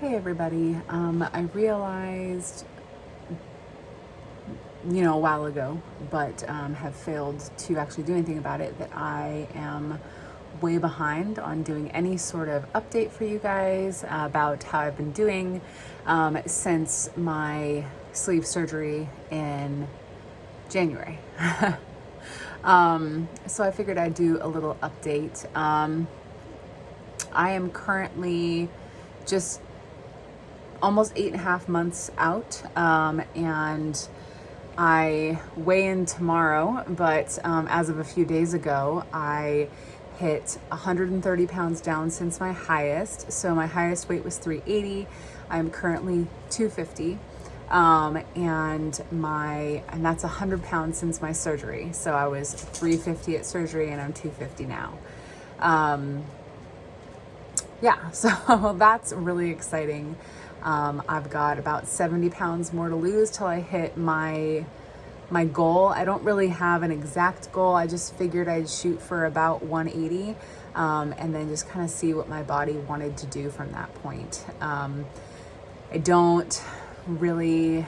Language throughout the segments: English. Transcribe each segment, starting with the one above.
Hey everybody, I realized, a while ago, but have failed to actually do anything about it, that I am way behind on doing any sort of update for you guys about how I've been doing since my sleeve surgery in January. So I figured I'd do a little update. I am currently just almost 8.5 months out, and I weigh in tomorrow, but as of a few days ago, I hit 130 pounds down since my highest. So my highest weight was 380. I'm currently 250. And that's 100 pounds since my surgery. So I was 350 at surgery and I'm 250 now. So that's really exciting. I've got about 70 pounds more to lose till I hit my goal. I don't really have an exact goal. I just figured I'd shoot for about 180, and then just kind of see what my body wanted to do from that point. I don't really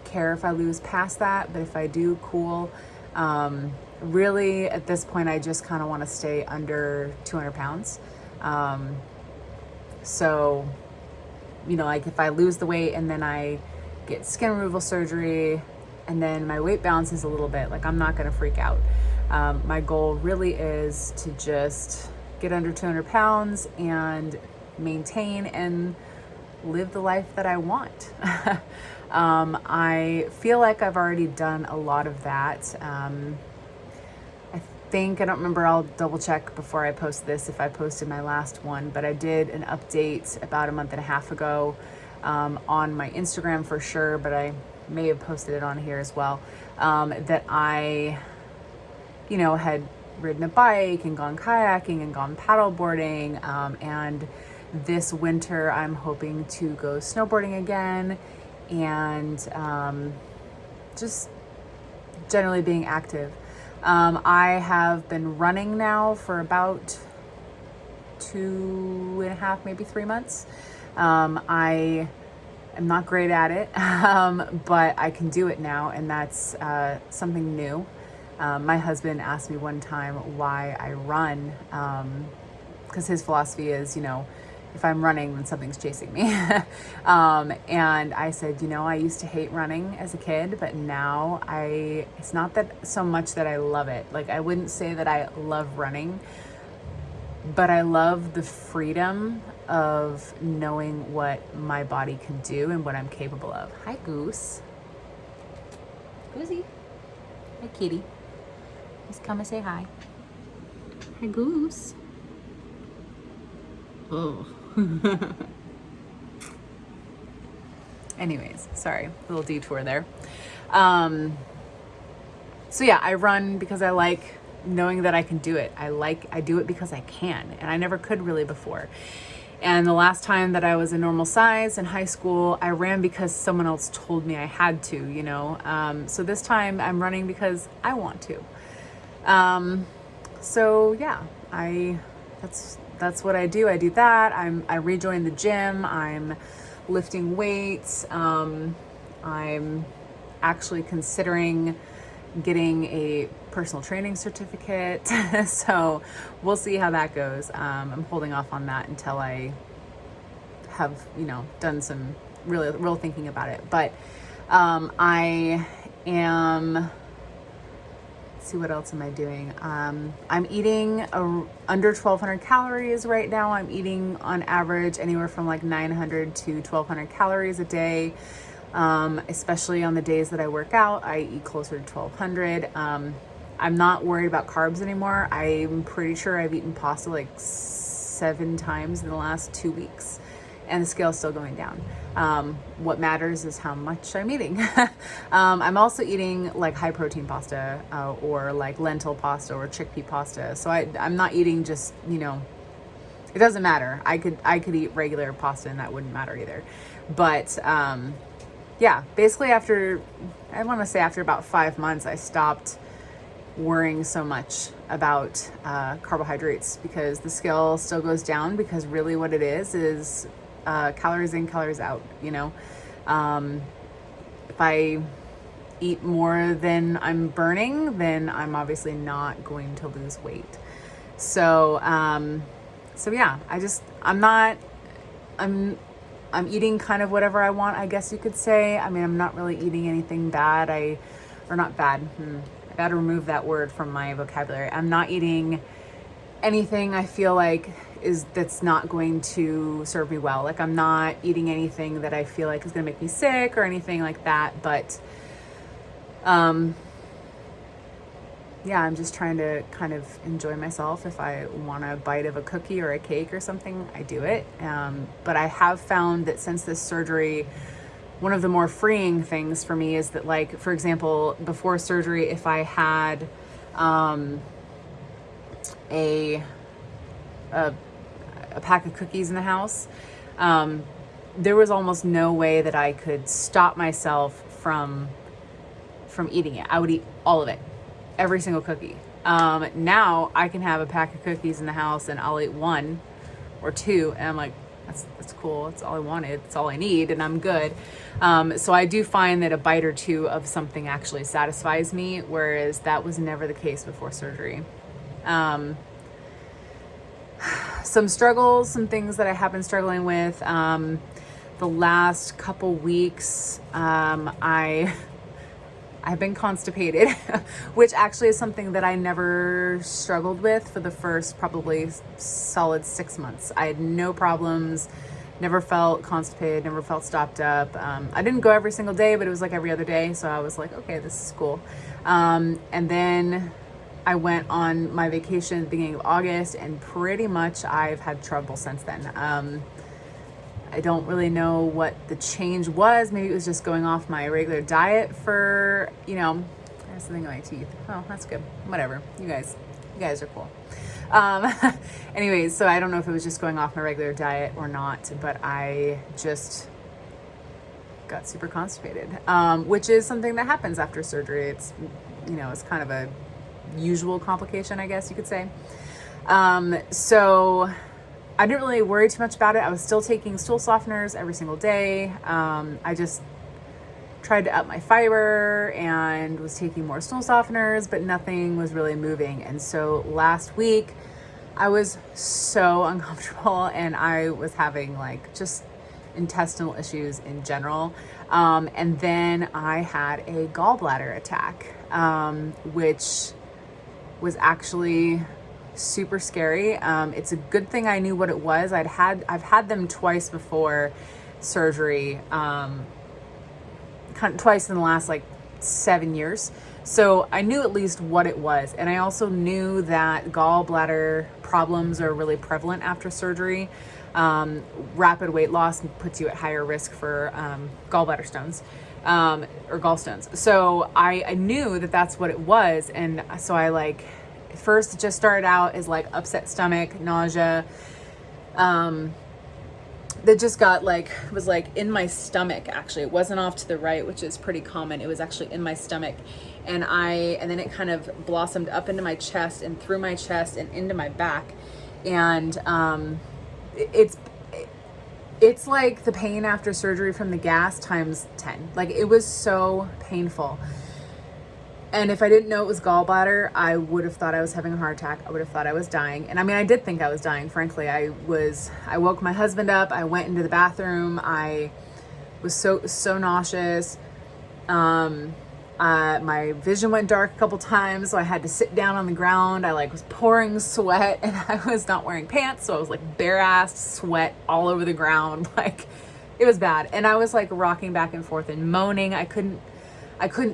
care if I lose past that, but if I do, cool. Really, at this point, I just kind of want to stay under 200 pounds. So, like if I lose the weight and then I get skin removal surgery and then my weight bounces a little bit, like I'm not going to freak out. My goal really is to just get under 200 pounds and maintain and live the life that I want. I feel like I've already done a lot of that. I don't remember, I'll double check before I post this if I posted my last one, but I did an update about a month and a half ago on my Instagram for sure, but I may have posted it on here as well, that I, had ridden a bike and gone kayaking and gone paddle boarding, and this winter I'm hoping to go snowboarding again, and just generally being active. I have been running now for about 2.5, maybe 3 months. I am not great at it, but I can do it now, and that's something new. My husband asked me one time why I run, because his philosophy is, if I'm running, then something's chasing me. And I said, I used to hate running as a kid, but now it's not that so much that I love it. Like, I wouldn't say that I love running, but I love the freedom of knowing what my body can do and what I'm capable of. Hi, Goose. Goosey. Hi, kitty. Just come and say hi. Hi, Goose. Oh. Anyways, sorry, little detour there. So yeah, I run because I like knowing that I can do it. I do it because I can, and I never could really before. And the last time that I was a normal size in high school, I ran because someone else told me I had to, so this time I'm running because I want to. So yeah, that's what I do. I do that. I rejoined the gym. I'm lifting weights. I'm actually considering getting a personal training certificate. So we'll see how that goes. I'm holding off on that until I have, done some real thinking about it. But I am... see, what else am I doing? I'm eating under 1,200 calories right now. I'm eating on average anywhere from like 900 to 1,200 calories a day. Especially on the days that I work out, I eat closer to 1,200. I'm not worried about carbs anymore. I'm pretty sure I've eaten pasta like 7 times in the last 2 weeks, and the scale's still going down. What matters is how much I'm eating. I'm also eating like high protein pasta, or like lentil pasta or chickpea pasta. So I'm not eating just, it doesn't matter. I could eat regular pasta and that wouldn't matter either. But, basically after about 5 months, I stopped, worrying so much about carbohydrates, because the scale still goes down, because really what it is calories in, calories out, you know. If I eat more than I'm burning, then I'm obviously not going to lose weight. So yeah, I'm eating kind of whatever I want, I guess you could say. I mean, I'm not really eating anything bad. I gotta remove that word from my vocabulary. I'm not eating anything I feel like that's not going to serve me well. Like, I'm not eating anything that I feel like is gonna make me sick or anything like that. But yeah, I'm just trying to kind of enjoy myself. If I want a bite of a cookie or a cake or something, I do it. But I have found that since this surgery, one of the more freeing things for me is that, like, for example, before surgery, if I had a pack of cookies in the house, there was almost no way that I could stop myself from eating it. I would eat all of it, every single cookie. Now I can have a pack of cookies in the house and I'll eat one or two, and I'm like, that's cool. That's all I wanted. That's all I need, and I'm good. So I do find that a bite or two of something actually satisfies me, whereas that was never the case before surgery. Some struggles, some things that I have been struggling with. The last couple weeks, I've been constipated, which actually is something that I never struggled with for the first probably solid 6 months. I had no problems, never felt constipated, never felt stopped up. I didn't go every single day, but it was like every other day. So I was like, okay, this is cool. And then I went on my vacation at the beginning of August, and pretty much I've had trouble since then. I don't really know what the change was. Maybe it was just going off my regular diet for, I have something on my teeth. Oh, that's good. Whatever. You guys are cool. Anyways, so I don't know if it was just going off my regular diet or not, but I just got super constipated, which is something that happens after surgery. It's, it's kind of a usual complication, I guess you could say. So I didn't really worry too much about it. I was still taking stool softeners every single day. I just tried to up my fiber and was taking more stool softeners, but nothing was really moving. And so last week I was so uncomfortable, and I was having like just intestinal issues in general. And then I had a gallbladder attack, which was actually super scary. It's a good thing I knew what it was. I've had them twice before surgery, twice in the last like 7 years. So I knew at least what it was. And I also knew that gallbladder problems are really prevalent after surgery. Rapid weight loss puts you at higher risk for gallbladder stones, or gallstones. So I knew that that's what it was. And so I first it just started out as like upset stomach, nausea, that just got was in my stomach. Actually, it wasn't off to the right, which is pretty common. It was actually in my stomach, and then it kind of blossomed up into my chest and through my chest and into my back. And it's like the pain after surgery from the gas times 10. Like, it was so painful. And if I didn't know it was gallbladder, I would have thought I was having a heart attack. I would have thought I was dying. And I mean, I did think I was dying, frankly. I woke my husband up. I went into the bathroom. I was so nauseous. My vision went dark a couple times, so I had to sit down on the ground. I was pouring sweat, and I was not wearing pants, so I was bare-assed, sweat all over the ground. It was bad. And I was rocking back and forth and moaning. I couldn't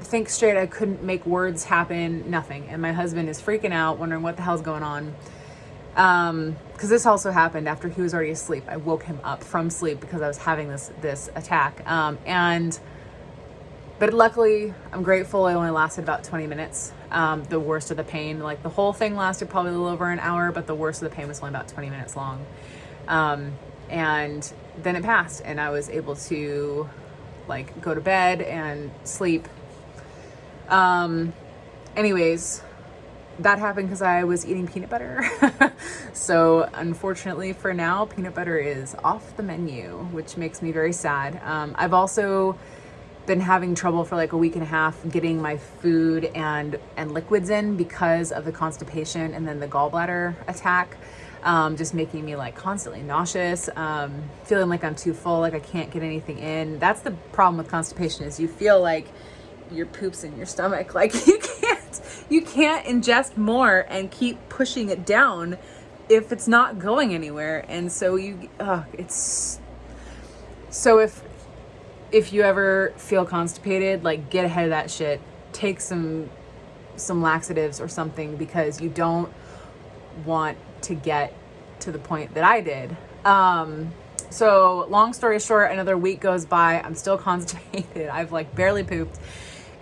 think straight. I couldn't make words happen, nothing. And my husband is freaking out, wondering what the hell's going on. Because this also happened after he was already asleep. I woke him up from sleep because I was having this attack. But luckily, I'm grateful it only lasted about 20 minutes. The worst of the pain, the whole thing lasted probably a little over an hour, but the worst of the pain was only about 20 minutes long. And then it passed, and I was able to go to bed and sleep. Anyways, that happened because I was eating peanut butter. So unfortunately for now, peanut butter is off the menu, which makes me very sad. I've also been having trouble for like a week and a half getting my food and liquids in because of the constipation and then the gallbladder attack. Just making me like constantly nauseous, feeling like I'm too full, like I can't get anything in. That's the problem with constipation, is you feel like your poop's in your stomach. Like you can't ingest more and keep pushing it down if it's not going anywhere. And so if you ever feel constipated, like get ahead of that shit, take some laxatives or something, because you don't want to get to the point that I did. So long story short, another week goes by. I'm still constipated. I've like barely pooped.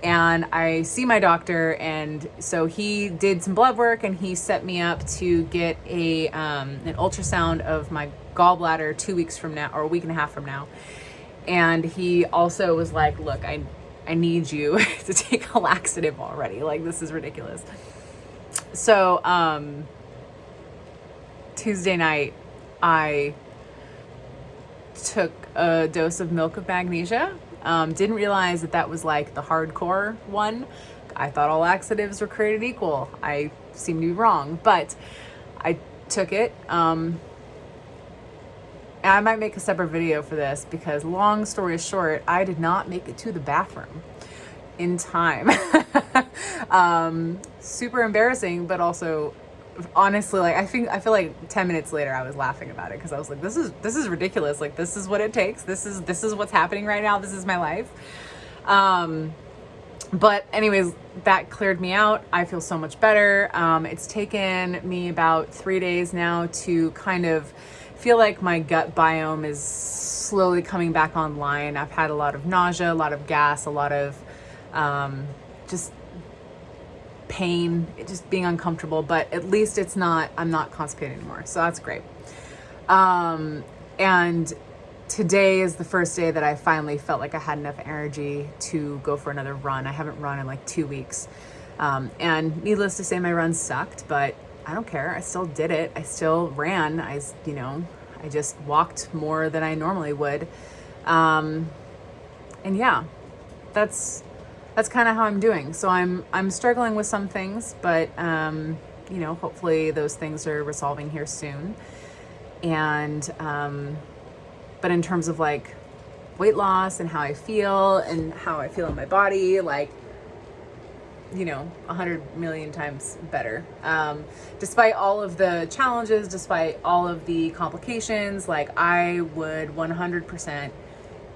And I see my doctor, and so he did some blood work and he set me up to get an ultrasound of my gallbladder 2 weeks from now, or a week and a half from now. And he also was like, look, I need you to take a laxative already. Like, this is ridiculous. So Tuesday night, I took a dose of milk of magnesia. Didn't realize that was like the hardcore one. I thought all laxatives were created equal. I seem to be wrong, but I took it. And I might make a separate video for this, because long story short, I did not make it to the bathroom in time. Super embarrassing, but also honestly, like I feel like 10 minutes later I was laughing about it, because I was like, this is ridiculous. Like, this is what it takes. This is what's happening right now. This is my life. But anyways, that cleared me out. I feel so much better. It's taken me about 3 days now to kind of feel like my gut biome is slowly coming back online. I've had a lot of nausea, a lot of gas, a lot of just pain, just being uncomfortable, but at least I'm not constipated anymore. So that's great. And today is the first day that I finally felt like I had enough energy to go for another run. I haven't run in like 2 weeks. And needless to say, my run sucked, but I don't care. I still did it. I still ran. I just walked more than I normally would. And yeah, that's kind of how I'm doing. So I'm struggling with some things, but hopefully those things are resolving here soon. And but in terms of like weight loss and how I feel in my body, like 100 million times better. Despite all of the challenges, despite all of the complications, like I would 100%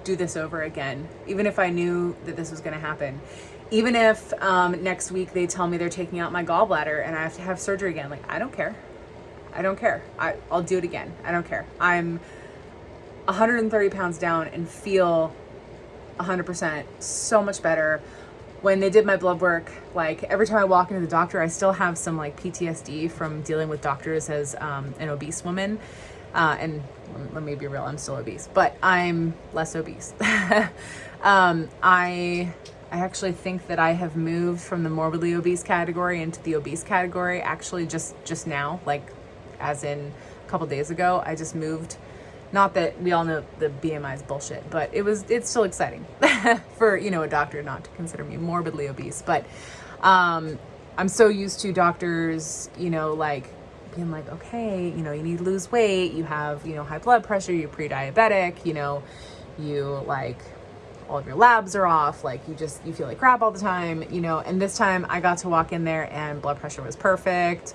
do this over again, even if I knew that this was going to happen. Even if next week they tell me they're taking out my gallbladder and I have to have surgery again, like I don't care. I'll do it again. I don't care. I'm 130 pounds down and feel 100% so much better. When they did my blood work, like every time I walk into the doctor, I still have some like PTSD from dealing with doctors as an obese woman. And let me be real, I'm still obese, but I'm less obese. I actually think that I have moved from the morbidly obese category into the obese category actually just now, like as in a couple days ago. I just moved. Not that we all know the BMI is bullshit, but it's still exciting for, a doctor not to consider me morbidly obese. But I'm so used to doctors, like being like, okay, you need to lose weight, you have, high blood pressure, you're pre-diabetic, you like all of your labs are off, like you feel like crap all the time, and this time I got to walk in there and blood pressure was perfect.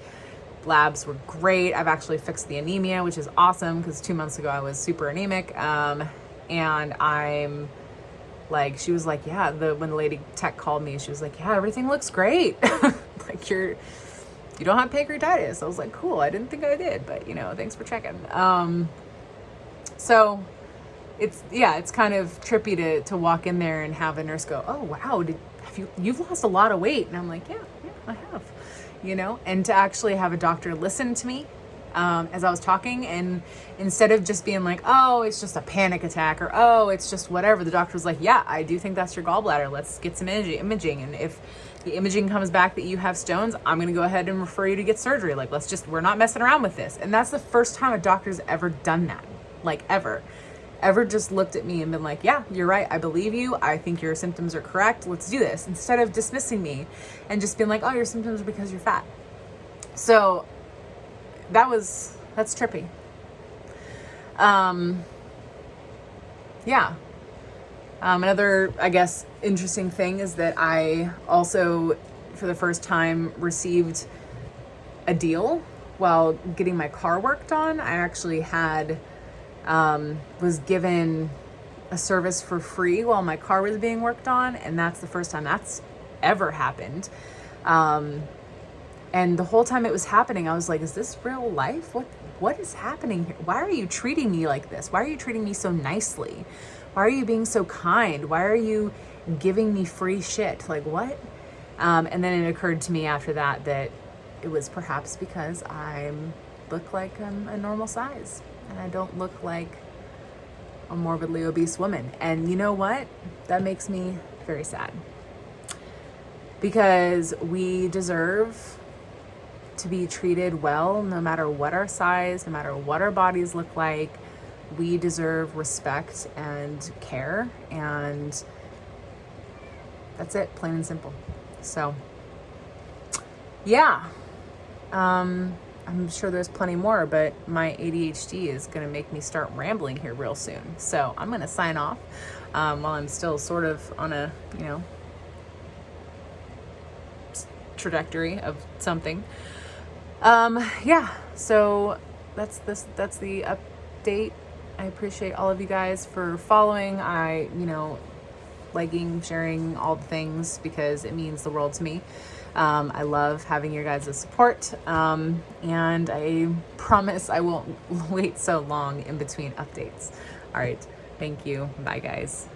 Labs were great. I've actually fixed the anemia, which is awesome, because 2 months ago I was super anemic. And I'm like, she was like, yeah, when the lady tech called me, she was like, yeah, everything looks great. Like you don't have pancreatitis. I was like, cool. I didn't think I did, but thanks for checking. So it's kind of trippy to walk in there and have a nurse go, oh wow, you've lost a lot of weight. And I'm like, yeah, I have. And to actually have a doctor listen to me as I was talking, and instead of just being like, oh, it's just a panic attack, or oh, it's just whatever, the doctor was like, yeah, I do think that's your gallbladder. Let's get some imaging. And if the imaging comes back that you have stones, I'm going to go ahead and refer you to get surgery. Like, we're not messing around with this. And that's the first time a doctor's ever done that. Like, ever just looked at me and been like, yeah, you're right. I believe you. I think your symptoms are correct. Let's do this. Instead of dismissing me and just being like, oh, your symptoms are because you're fat. So that's trippy. Yeah. Another, I guess, interesting thing is that I also, for the first time, received a deal while getting my car worked on. I actually was given a service for free while my car was being worked on, and that's the first time that's ever happened. And the whole time it was happening, I was like, is this real life? What is happening here? Why are you treating me like this? Why are you treating me so nicely? Why are you being so kind? Why are you giving me free shit? Like, what? And then it occurred to me after that it was perhaps because I look like I'm a normal size and I don't look like a morbidly obese woman. And you know what? That makes me very sad, because we deserve to be treated well no matter what our size, no matter what our bodies look like. We deserve respect and care, and that's it, plain and simple. So yeah, I'm sure there's plenty more, but my ADHD is going to make me start rambling here real soon. So I'm going to sign off while I'm still sort of on a, trajectory of something. Yeah, so that's the update. I appreciate all of you guys for following. Liking, sharing all the things, because it means the world to me. I love having your guys' support. And I promise I won't wait so long in between updates. All right. Thank you. Bye, guys.